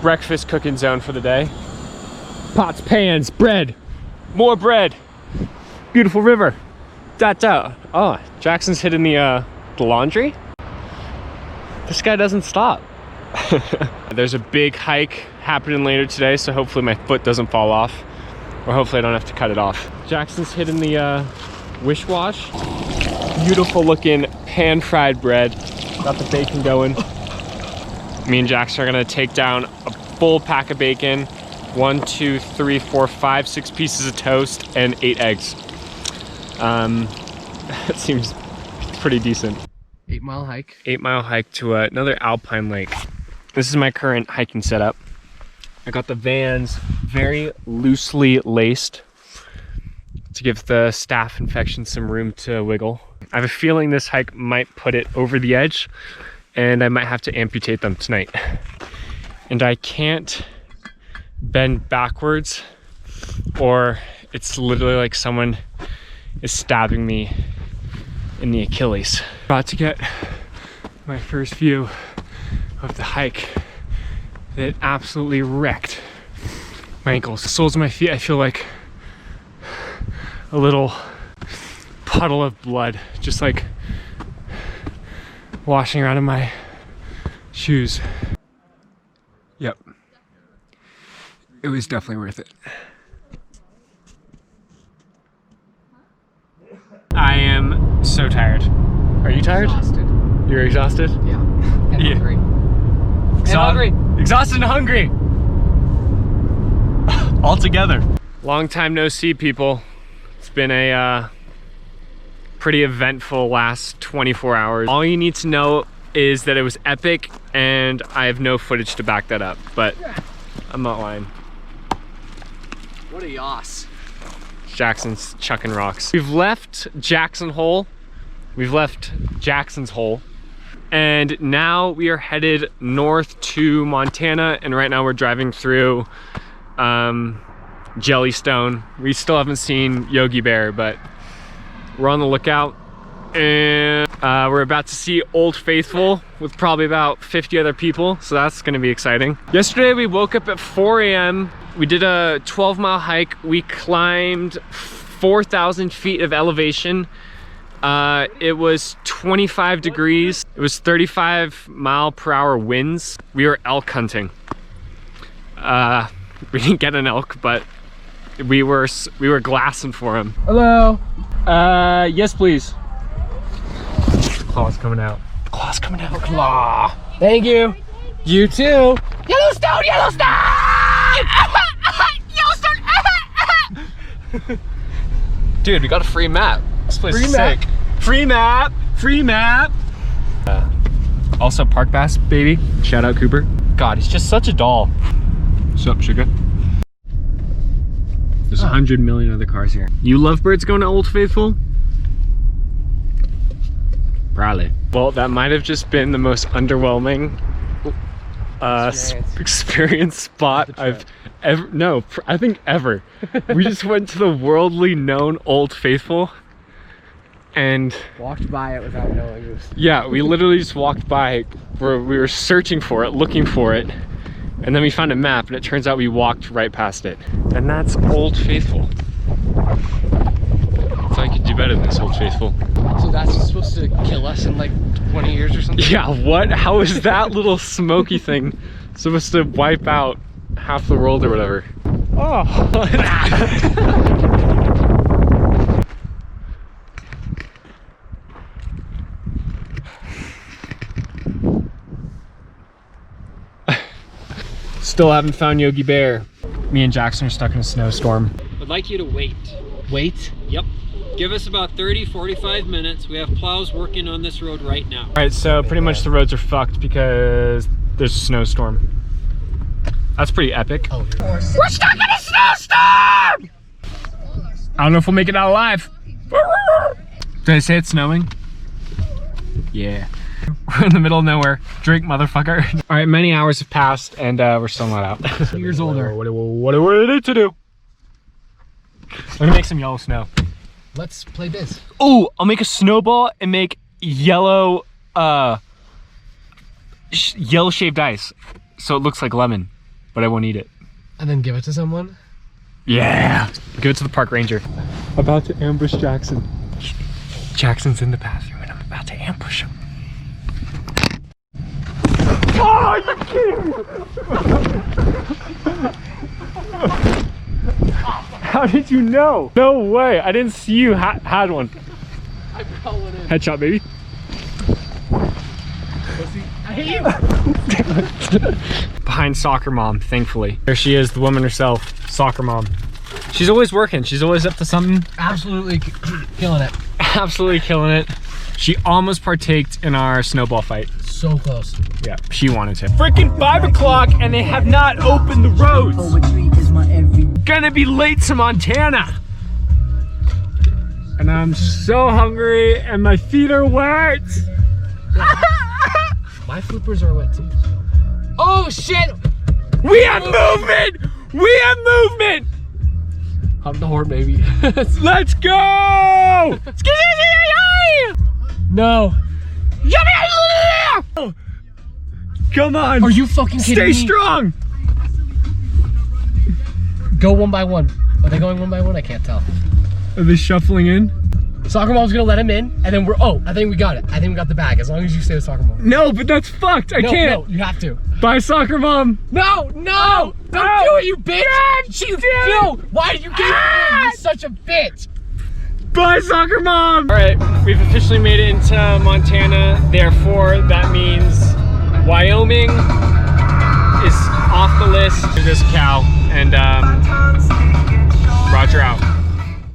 breakfast cooking zone for the day. Pots, pans, bread, more bread. Beautiful river. Oh, Jackson's hitting the laundry. This guy doesn't stop. There's a big hike happening later today, so hopefully my foot doesn't fall off, or hopefully I don't have to cut it off. Jackson's hitting the wish wash. Beautiful looking pan fried bread. Got the bacon going. Me and Jackson are gonna take down a full pack of bacon, 1, 2, 3, 4, 5, 6 pieces of toast, and 8 eggs. That seems pretty decent. 8-mile hike. 8-mile hike to another alpine lake. This is my current hiking setup. I got the Vans very loosely laced to give the staph infection some room to wiggle. I have a feeling this hike might put it over the edge, and I might have to amputate them tonight. And I can't bend backwards, or it's literally like someone is stabbing me in the Achilles. About to get my first view of the hike that absolutely wrecked my ankles. The soles of my feet, I feel like a little puddle of blood just like washing around in my shoes. Yep, it was definitely worth it. I am so tired. Are you tired? Exhausted. You're exhausted? Yeah. And Yeah. hungry. And hungry. Exhausted and hungry. All together. Long time no see, people. It's been a pretty eventful last 24 hours. All you need to know is that it was epic, and I have no footage to back that up, but I'm not lying. What a yas. Jackson's chucking rocks. We've left Jackson Hole. We've left Jackson's Hole. And now we are headed north to Montana. And right now we're driving through Yellowstone. We still haven't seen Yogi Bear, but we're on the lookout. And we're about to see Old Faithful with probably about 50 other people. So that's gonna be exciting. Yesterday we woke up at 4 a.m. We did a 12-mile hike. We climbed 4,000 feet of elevation. It was 25 degrees. It was 35-mile-per-hour winds. We were elk hunting. We didn't get an elk, but we were glassing for him. Hello. Yes, please. Claw's coming out. Claw's coming out. Claw. Thank you. You too. Yellowstone, Yellowstone! Dude, we got a free map. This place is sick. Free map. Free map. Also park bass, baby. Shout out Cooper. God, he's just such a doll. What's up, sugar? There's 100 million other cars here. You lovebirds going to Old Faithful? Probably. Well, that might have just been the most underwhelming experience spot I've ever, I think ever. We just went to the worldly known Old Faithful and Walked by it without knowing it was... Yeah, we literally just walked by where we were searching for it, looking for it, and then we found a map, and it turns out we walked right past it. And that's Old Faithful. I thought I could do better than this, Old Faithful. So that's supposed to kill us in like 20 years or something? Yeah, what? How is that little smoky thing supposed to wipe out half the world or whatever? Oh. Still haven't found Yogi Bear. Me and Jackson are stuck in a snowstorm. I'd like you to wait. Wait? Yep. Give us about 30-45 minutes. We have plows working on this road right now. All right, so pretty much the roads are fucked because there's a snowstorm. That's pretty epic. Oh, we're stuck in a snowstorm! I don't know if we'll make it out alive. Did I say it's snowing? Yeah. We're in the middle of nowhere. Drink, motherfucker. All right, many hours have passed and we're still not out. 2 years older. What do we need to do? I'm gonna make some yellow snow. Let's play this. Oh, I'll make a snowball and make yellow, yellow shaved ice. So it looks like lemon. but I won't eat it. And then give it to someone? Yeah. Give it to the park ranger. About to ambush Jackson. Jackson's in the bathroom and I'm about to ambush him. Oh, you kidding me? How did you know? No way. I didn't see you had one. I call it in. Headshot, baby. I hate you. Behind soccer mom, thankfully. There she is, the woman herself, soccer mom. She's always working. She's always up to something. Absolutely killing it. Absolutely killing it. She almost partaked in our snowball fight. So close. Yeah, she wanted to. Freaking 5 o'clock and they have not opened the roads. Gonna be late to Montana. And I'm so hungry and my feet are wet. My flippers are wet too. Oh shit! We have movement! We have movement! I'm the horn, baby. Let's go! No. Come on! Are you fucking kidding Stay me? strong! Go one by one. Are they going one by one? I can't tell. Are they shuffling in? Soccer mom's gonna let him in, and then we're, oh, I think we got it. I think we got the bag, as long as you stay with soccer mom. No, but that's fucked. I can't. No, you have to. Bye, soccer mom. No, no! Don't do it, you bitch! No! Why did you give him? You're such a bitch! Bye, soccer mom! Alright, we've officially made it into Montana. Therefore, that means Wyoming is off the list. This cow, and Roger out.